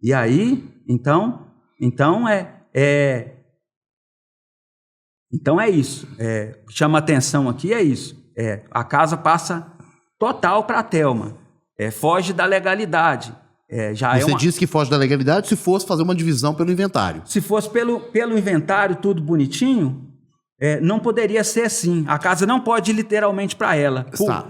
E aí, então é isso. Chama atenção aqui, é isso. A casa passa total para a Thelma. Foge da legalidade. Você disse que foge da legalidade se fosse fazer uma divisão pelo inventário. Se fosse pelo inventário, tudo bonitinho, não poderia ser assim. A casa não pode ir literalmente para ela.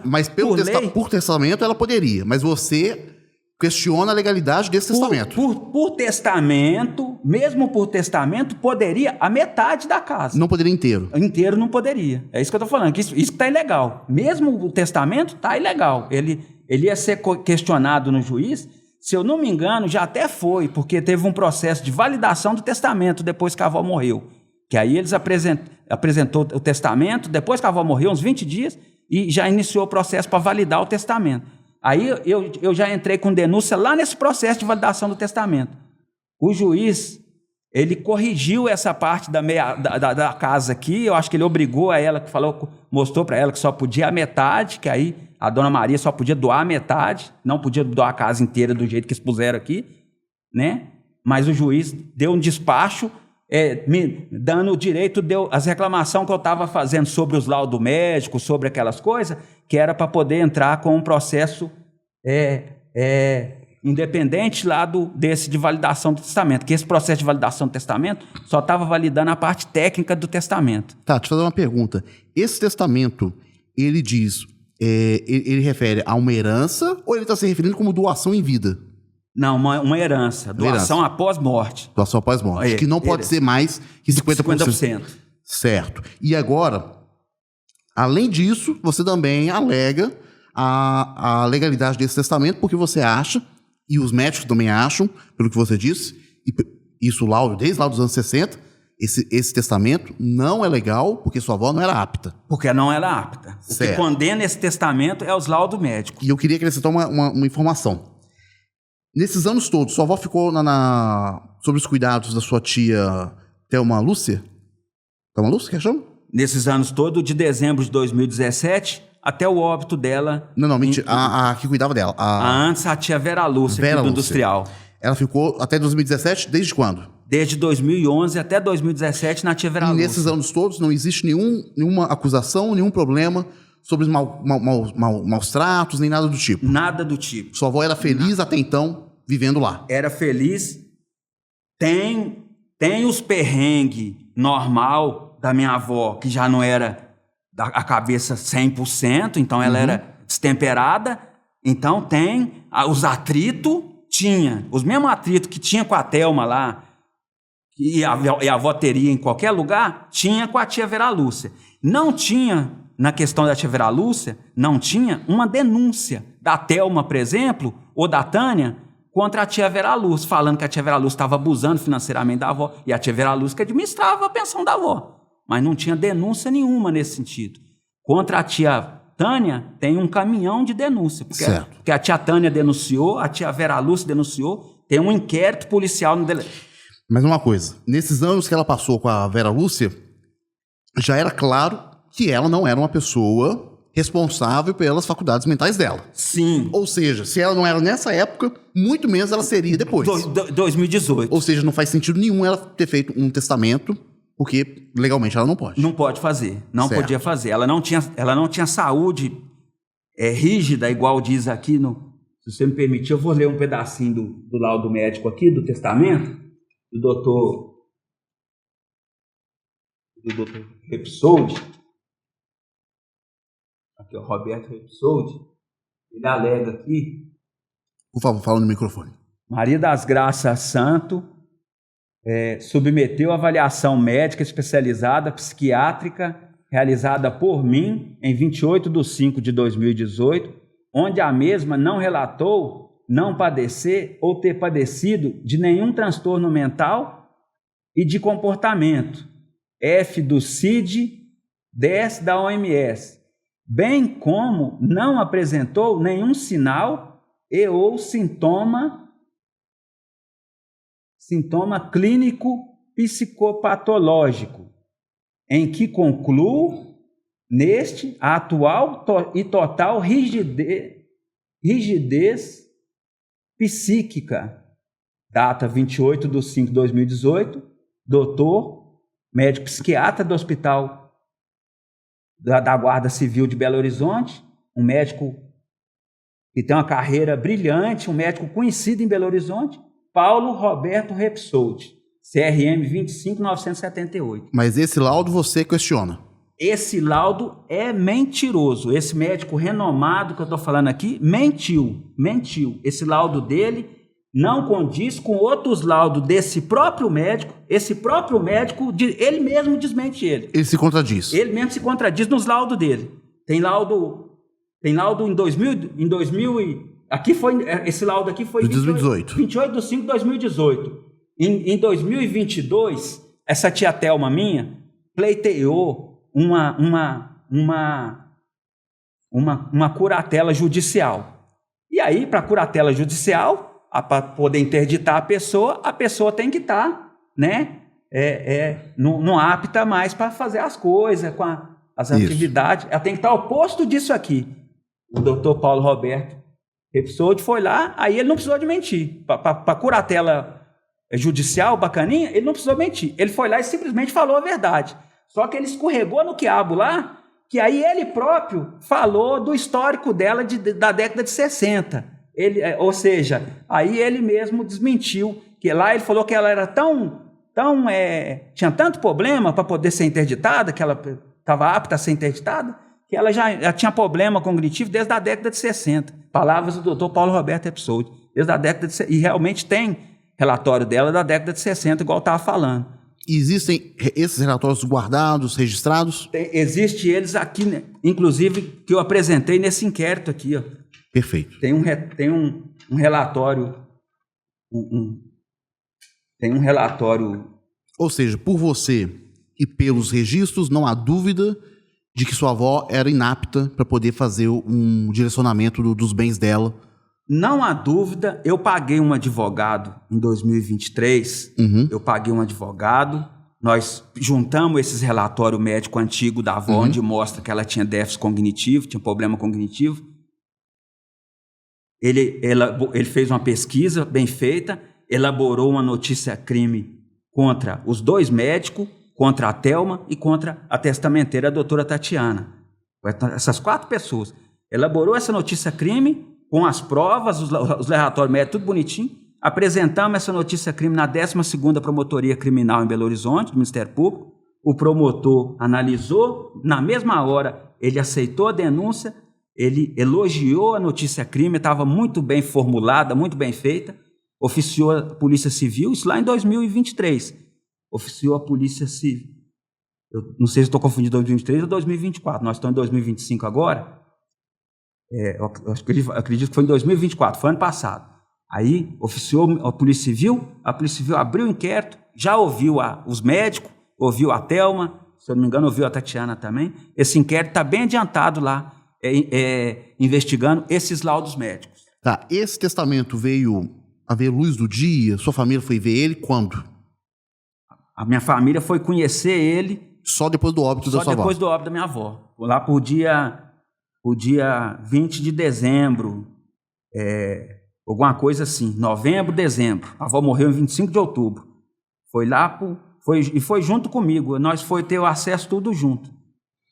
Mas por testamento ela poderia. Mas você questiona a legalidade desse testamento. Por testamento, mesmo por testamento, poderia a metade da casa. Não poderia inteiro. Inteiro não poderia. É isso que eu estou falando, que isso está ilegal. Mesmo o testamento está ilegal. Ele ia ser questionado no juiz. Se eu não me engano, já até foi, porque teve um processo de validação do testamento depois que a avó morreu. Que aí eles apresentou o testamento, depois que a avó morreu, uns 20 dias, e já iniciou o processo para validar o testamento. Aí eu já entrei com denúncia lá nesse processo de validação do testamento. O juiz, ele corrigiu essa parte da casa aqui, eu acho que ele obrigou a ela, mostrou para ela que só podia a metade, que aí a dona Maria só podia doar a metade, não podia doar a casa inteira do jeito que expuseram aqui, né? Mas o juiz deu um despacho, me dando o direito, deu as reclamações que eu estava fazendo sobre os laudos médicos, sobre aquelas coisas, que era para poder entrar com um processo independente lá desse de validação do testamento, que esse processo de validação do testamento só estava validando a parte técnica do testamento. Tá, deixa eu fazer uma pergunta. Esse testamento, ele diz, ele refere a uma herança ou ele está se referindo como doação em vida? Não, uma herança. Doação após morte. Doação após morte. Que não pode ser mais que 50%. Certo. E agora, além disso, você também alega a legalidade desse testamento, porque você acha, e os médicos também acham, pelo que você disse, e isso desde lá dos anos 60, esse testamento não é legal porque sua avó não era apta. Porque não era apta. O que condena esse testamento é os laudos médicos. E eu queria acrescentar uma informação. Nesses anos todos, sua avó ficou sob os cuidados da sua tia Thelma Lúcia? Thelma Lúcia, que chama? Nesses anos todos, de dezembro de 2017 até o óbito dela. Não, mentira. A que cuidava dela. Antes, a tia Vera Lúcia, aqui do Industrial. Ela ficou até 2017, desde quando? Desde 2011 até 2017 na tia Vera Lúcia. E nesses anos todos não existe nenhuma acusação, nenhum problema sobre os maus tratos, nem nada do tipo? Nada do tipo. Sua avó era feliz até então, vivendo lá? Era feliz. Tem os perrengues normal da minha avó, que já não era a cabeça 100%, então ela era destemperada. Então tem os atritos, os mesmos atritos que tinha com a Thelma lá, e a avó teria em qualquer lugar, tinha com a tia Vera Lúcia. Não tinha, na questão da tia Vera Lúcia, não tinha uma denúncia da Thelma, por exemplo, ou da Tânia, contra a tia Vera Lúcia, falando que a tia Vera Lúcia estava abusando financeiramente da avó, e a tia Vera Lúcia que administrava a pensão da avó. Mas não tinha denúncia nenhuma nesse sentido. Contra a tia Tânia, tem um caminhão de denúncia. Porque a tia Tânia denunciou, a tia Vera Lúcia denunciou, tem um inquérito policial no Mas uma coisa, nesses anos que ela passou com a Vera Lúcia, já era claro que ela não era uma pessoa responsável pelas faculdades mentais dela. Sim. Ou seja, se ela não era nessa época, muito menos ela seria depois. 2018. Ou seja, não faz sentido nenhum ela ter feito um testamento, porque legalmente ela não pode. Não pode fazer, não podia fazer. Ela não tinha saúde rígida, igual diz aqui se você me permitir, eu vou ler um pedacinho do laudo médico aqui, do testamento, do doutor Repsoldi. Aqui, o Roberto Repsoldi. Ele alega aqui. Por favor, fala no microfone. Maria das Graças Santo submeteu a avaliação médica especializada psiquiátrica realizada por mim em 28/5/2018, onde a mesma não relatou não padecer ou ter padecido de nenhum transtorno mental e de comportamento, F do CID, 10 da OMS, bem como não apresentou nenhum sinal e ou sintoma clínico psicopatológico, em que concluo neste a atual e total rigidez psíquica data 28/5/2018, doutor, médico psiquiatra do Hospital da Guarda Civil de Belo Horizonte, um médico que tem uma carreira brilhante, um médico conhecido em Belo Horizonte, Paulo Roberto Repsoldi, CRM 25978. Mas esse laudo você questiona? Esse laudo é mentiroso. Esse médico renomado que eu estou falando aqui mentiu. Esse laudo dele não condiz com outros laudos desse próprio médico. Esse próprio médico, ele mesmo desmente ele. Ele se contradiz. Ele mesmo se contradiz nos laudos dele. Tem laudo em 2000 aqui foi, esse laudo aqui foi 2018. 28/5/2018. Em 2022, essa tia Thelma minha pleiteou uma curatela judicial. E aí, para curatela judicial, para poder interditar a pessoa tem que estar, né, não apta mais para fazer as coisas, com as atividades. Ela tem que estar oposto disso aqui. O doutor Paulo Roberto Repsoldi foi lá, aí ele não precisou de mentir. Para curatela judicial, bacaninha, ele não precisou mentir. Ele foi lá e simplesmente falou a verdade. Só que ele escorregou no quiabo lá, que aí ele próprio falou do histórico dela da década de 60. Ou seja, aí ele mesmo desmentiu, que lá ele falou que ela era tinha tanto problema para poder ser interditada, que ela estava apta a ser interditada, que ela já tinha problema cognitivo desde a década de 60. Palavras do doutor Paulo Roberto Repsoldi, desde a década de 60. E realmente tem relatório dela da década de 60, igual eu estava falando. Existem esses relatórios guardados, registrados? Existe eles aqui, né? Inclusive, que eu apresentei nesse inquérito aqui. Ó. Perfeito. Tem um relatório... Tem um relatório... Ou seja, por você e pelos registros, não há dúvida de que sua avó era inapta para poder fazer um direcionamento dos bens dela. Não há dúvida, eu paguei um advogado em 2023, eu paguei um advogado, nós juntamos esses relatórios médicos antigos da avó, onde mostra que ela tinha déficit cognitivo, tinha problema cognitivo. Ele fez uma pesquisa bem feita, elaborou uma notícia-crime contra os dois médicos, contra a Thelma e contra a testamenteira, a doutora Tatiana. Essas 4 pessoas. Elaborou essa notícia-crime com as provas, os relatórios médicos, tudo bonitinho. Apresentamos essa notícia-crime na 12ª Promotoria Criminal em Belo Horizonte, do Ministério Público. O promotor analisou, na mesma hora ele aceitou a denúncia, ele elogiou a notícia-crime, estava muito bem formulada, muito bem feita, oficiou a Polícia Civil, isso lá em 2023. Oficiou a Polícia Civil. Eu não sei se estou confundindo 2023 ou 2024, nós estamos em 2025 agora. Eu acredito que foi em 2024, foi ano passado. Aí oficiou a Polícia Civil abriu o inquérito, já ouviu os médicos, ouviu a Thelma, se eu não me engano, ouviu a Tatiana também. Esse inquérito está bem adiantado lá, investigando esses laudos médicos. Tá, esse testamento veio a ver luz do dia? Sua família foi ver ele quando? A minha família foi conhecer ele... Só depois do óbito da sua avó? Só depois do óbito da minha avó. Lá por dia 20 de dezembro, alguma coisa assim, novembro, dezembro. A avó morreu em 25 de outubro. Foi junto comigo, nós foi ter o acesso tudo junto.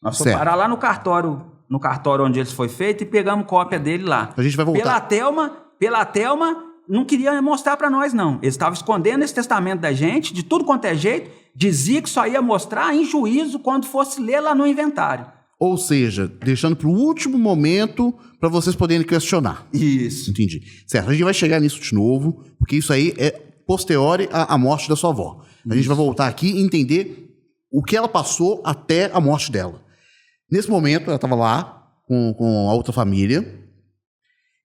Nós fomos parar lá no cartório onde ele foi feito e pegamos cópia dele lá. A gente vai voltar. Pela Thelma, não queria mostrar para nós, não. Eles estavam escondendo esse testamento da gente, de tudo quanto é jeito, dizia que só ia mostrar em juízo quando fosse ler lá no inventário. Ou seja, deixando para o último momento para vocês poderem questionar. Isso. Entendi. Certo, a gente vai chegar nisso de novo, porque isso aí é posteriori à morte da sua avó. A gente vai voltar aqui e entender o que ela passou até a morte dela. Nesse momento, ela estava lá com a outra família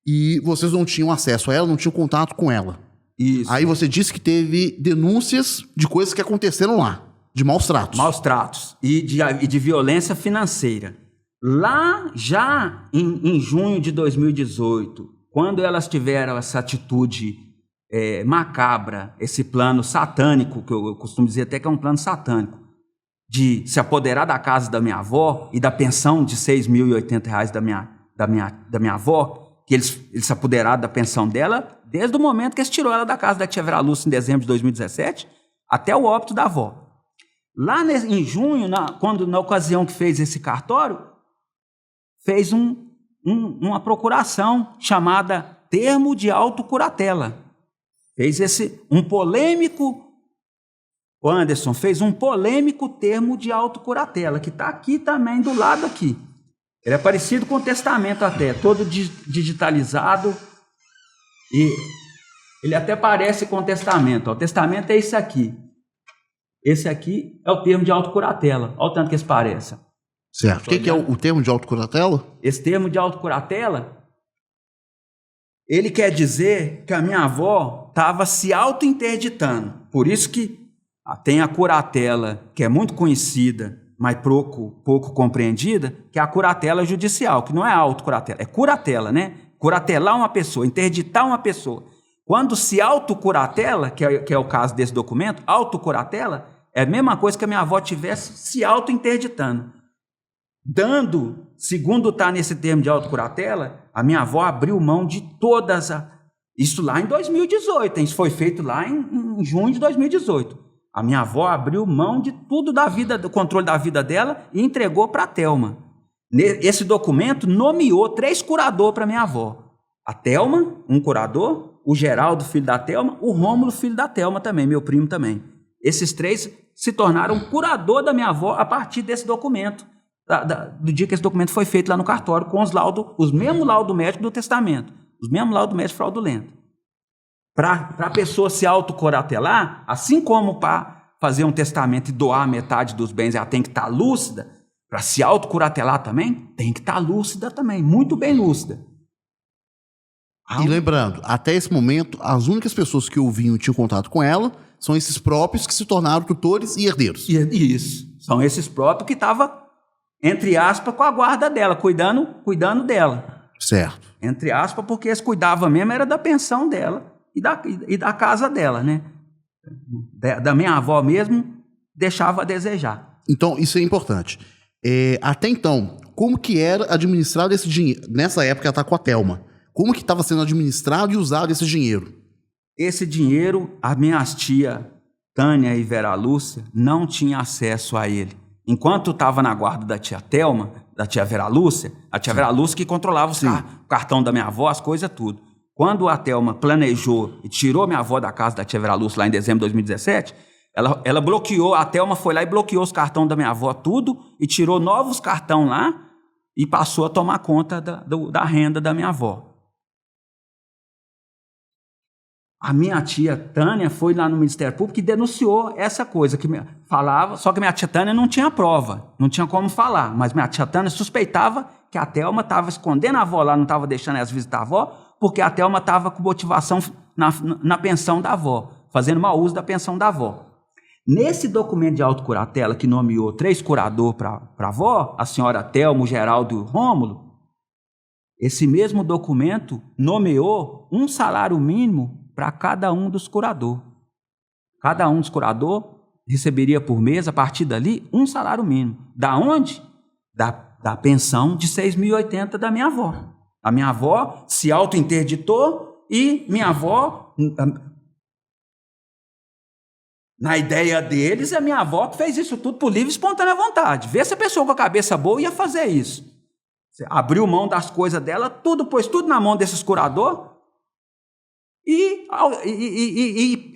e vocês não tinham acesso a ela, não tinham contato com ela. Isso. Aí você disse que teve denúncias de coisas que aconteceram lá. De maus tratos. Maus tratos e de violência financeira. Lá já em junho de 2018, quando elas tiveram essa atitude macabra, esse plano satânico, que eu costumo dizer até que é um plano satânico, de se apoderar da casa da minha avó e da pensão de R$ 6.080 da minha avó, que eles se apoderaram da pensão dela, desde o momento que eles tirou ela da casa da tia Vera Lúcia em dezembro de 2017, até o óbito da avó. Lá em junho, na ocasião que fez esse cartório, fez uma procuração chamada termo de autocuratela. Fez um polêmico, o Anderson, fez um polêmico termo de autocuratela, que está aqui também, do lado aqui. Ele é parecido com o testamento até, todo digitalizado, e ele até parece com o testamento. O testamento é esse aqui. Esse aqui é o termo de autocuratela. Olha o tanto que eles parecem. Certo. O que é o termo de autocuratela? Esse termo de autocuratela, ele quer dizer que a minha avó estava se auto-interditando. Por isso que tem a curatela, que é muito conhecida, mas pouco compreendida, que é a curatela judicial, que não é autocuratela, é curatela, né? Curatelar uma pessoa, interditar uma pessoa. Quando se autocuratela, que é o caso desse documento, autocuratela, é a mesma coisa que a minha avó tivesse se auto-interditando. Dando, segundo está nesse termo de autocuratela, a minha avó abriu mão de todas isso lá em 2018, hein? Isso foi feito lá em junho de 2018. A minha avó abriu mão de tudo da vida, do controle da vida dela e entregou para a Thelma. Esse documento nomeou 3 curadores para minha avó. A Thelma, um curador, o Geraldo, filho da Thelma, o Rômulo, filho da Thelma também, meu primo também. Esses 3 se tornaram curador da minha avó a partir desse documento, do dia que esse documento foi feito lá no cartório, com os mesmos laudos médicos do testamento, os mesmos laudos médicos fraudulentos. Para a pessoa se autocoratelar, assim como para fazer um testamento e doar metade dos bens, ela tem que estar lúcida, para se autocoratelar também, tem que estar lúcida também, muito bem lúcida. E lembrando, até esse momento, as únicas pessoas que ouviam e tinham contato com ela são esses próprios que se tornaram tutores e herdeiros. Isso, são esses próprios que estavam, entre aspas, com a guarda dela, cuidando dela. Certo. Entre aspas, porque eles cuidavam mesmo era da pensão dela e da casa dela, né? Da minha avó mesmo, deixava a desejar. Então, isso é importante. Até então, como que era administrado esse dinheiro? Nessa época ela está com a Thelma. Como que estava sendo administrado e usado esse dinheiro? Esse dinheiro, a minha tia Tânia e Vera Lúcia não tinham acesso a ele. Enquanto estava na guarda da tia Thelma, da tia Vera Lúcia, a tia Vera Lúcia que controlava o cartão da minha avó, as coisas tudo. Quando a Thelma planejou e tirou minha avó da casa da tia Vera Lúcia lá em dezembro de 2017, ela bloqueou, a Thelma foi lá e bloqueou os cartões da minha avó tudo e tirou novos cartões lá e passou a tomar conta da renda da minha avó. A minha tia Tânia foi lá no Ministério Público e denunciou essa coisa, que falava, só que minha tia Tânia não tinha prova, não tinha como falar, mas minha tia Tânia suspeitava que a Thelma estava escondendo a avó lá, não estava deixando elas visitar a avó, porque a Thelma estava com motivação na pensão da avó, fazendo mau uso da pensão da avó. Nesse documento de autocuratela que nomeou 3 curadores para a avó, a senhora Thelma, o Geraldo e o Rômulo, esse mesmo documento nomeou um salário mínimo para cada um dos curadores. Cada um dos curadores receberia por mês, a partir dali, um salário mínimo. Da onde? Da pensão de 6.080 da minha avó. A minha avó se auto-interditou e minha avó, na ideia deles, é minha avó que fez isso tudo por livre e espontânea vontade. Vê se a pessoa com a cabeça boa ia fazer isso. Você abriu mão das coisas dela, pôs tudo na mão desses curadores e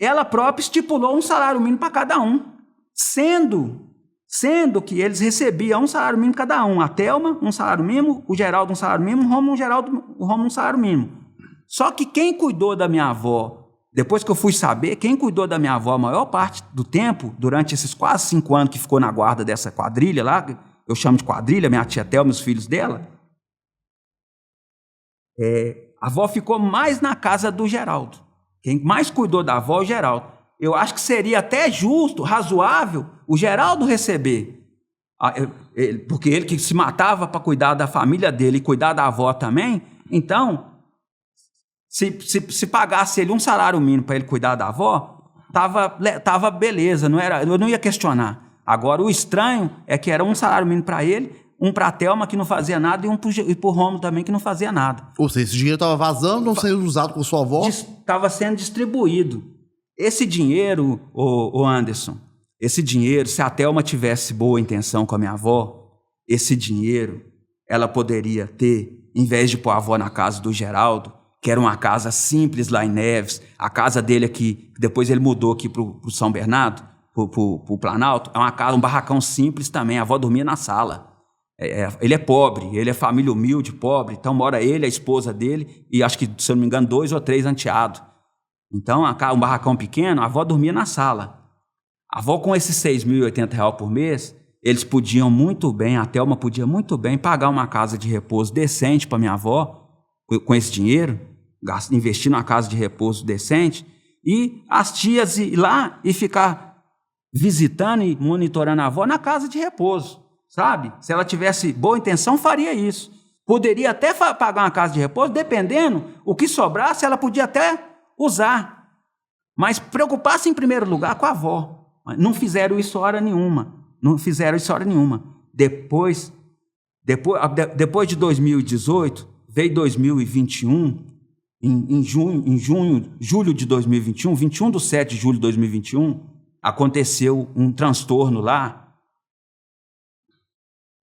ela própria estipulou um salário mínimo para cada um, sendo que eles recebiam um salário mínimo cada um. A Thelma, um salário mínimo, o Geraldo, um salário mínimo, o Rômulo, um salário mínimo. Só que quem cuidou da minha avó, depois que eu fui saber, quem cuidou da minha avó a maior parte do tempo, durante esses quase 5 anos que ficou na guarda dessa quadrilha lá, eu chamo de quadrilha, minha tia Thelma e os filhos dela, a avó ficou mais na casa do Geraldo. Quem mais cuidou da avó é o Geraldo. Eu acho que seria até justo, razoável, o Geraldo receber, porque ele que se matava para cuidar da família dele e cuidar da avó também. Então, se pagasse ele um salário mínimo para ele cuidar da avó, tava beleza, eu não ia questionar. Agora, o estranho é que era um salário mínimo para ele, um para a Thelma que não fazia nada e para o Rômulo também que não fazia nada. Ou seja, esse dinheiro estava vazando, não sendo usado com sua avó? Estava sendo distribuído. Esse dinheiro, o Anderson, esse dinheiro, se a Thelma tivesse boa intenção com a minha avó, esse dinheiro ela poderia ter, em vez de pôr a avó na casa do Geraldo, que era uma casa simples lá em Neves, a casa dele aqui, depois ele mudou aqui para o São Bernardo, para o Planalto, é uma casa, um barracão simples também, a avó dormia na sala. Ele é pobre, ele é família humilde, pobre, então mora ele, a esposa dele e acho que, se eu não me engano, 2 ou 3 enteados. Então, um barracão pequeno, a avó dormia na sala. A avó, com esses R$6.080 por mês, eles podiam muito bem, a Thelma podia muito bem pagar uma casa de repouso decente para minha avó, com esse dinheiro, investir numa casa de repouso decente, e as tias ir lá e ficar visitando e monitorando a avó na casa de repouso, sabe? Se ela tivesse boa intenção, faria isso. Poderia até pagar uma casa de repouso, dependendo, o que sobrasse, ela podia até usar. Mas preocupasse em primeiro lugar com a avó. Não fizeram isso hora nenhuma. Não fizeram isso hora nenhuma. Depois de 2018, veio 2021, julho de 2021, 21/7 de julho de 2021, aconteceu um transtorno lá,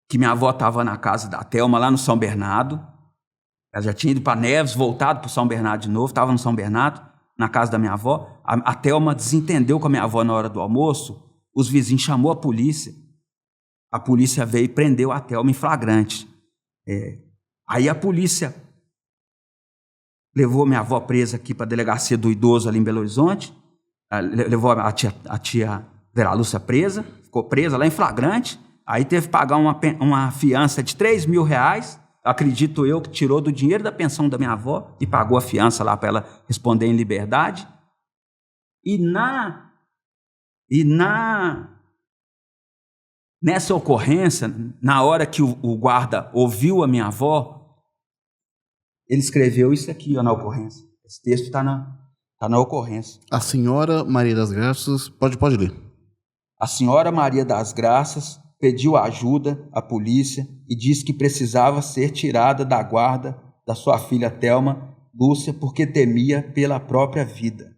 que minha avó estava na casa da Thelma, lá no São Bernardo. Ela já tinha ido para Neves, voltado para o São Bernardo de novo, estava no São Bernardo, na casa da minha avó. A Thelma desentendeu com a minha avó na hora do almoço, os vizinhos chamou a polícia veio e prendeu a Thelma em flagrante. Aí a polícia levou minha avó presa aqui para a delegacia do idoso ali em Belo Horizonte, levou a tia Vera Lúcia presa, ficou presa lá em flagrante, aí teve que pagar uma fiança de R$3.000, acredito eu, que tirou do dinheiro da pensão da minha avó e pagou a fiança lá para ela responder em liberdade. Nessa ocorrência, na hora que o guarda ouviu a minha avó, ele escreveu isso aqui na ocorrência. Esse texto está na ocorrência. A senhora Maria das Graças, pode ler. A senhora Maria das Graças pediu ajuda à polícia e disse que precisava ser tirada da guarda da sua filha Thelma Lúcia porque temia pela própria vida.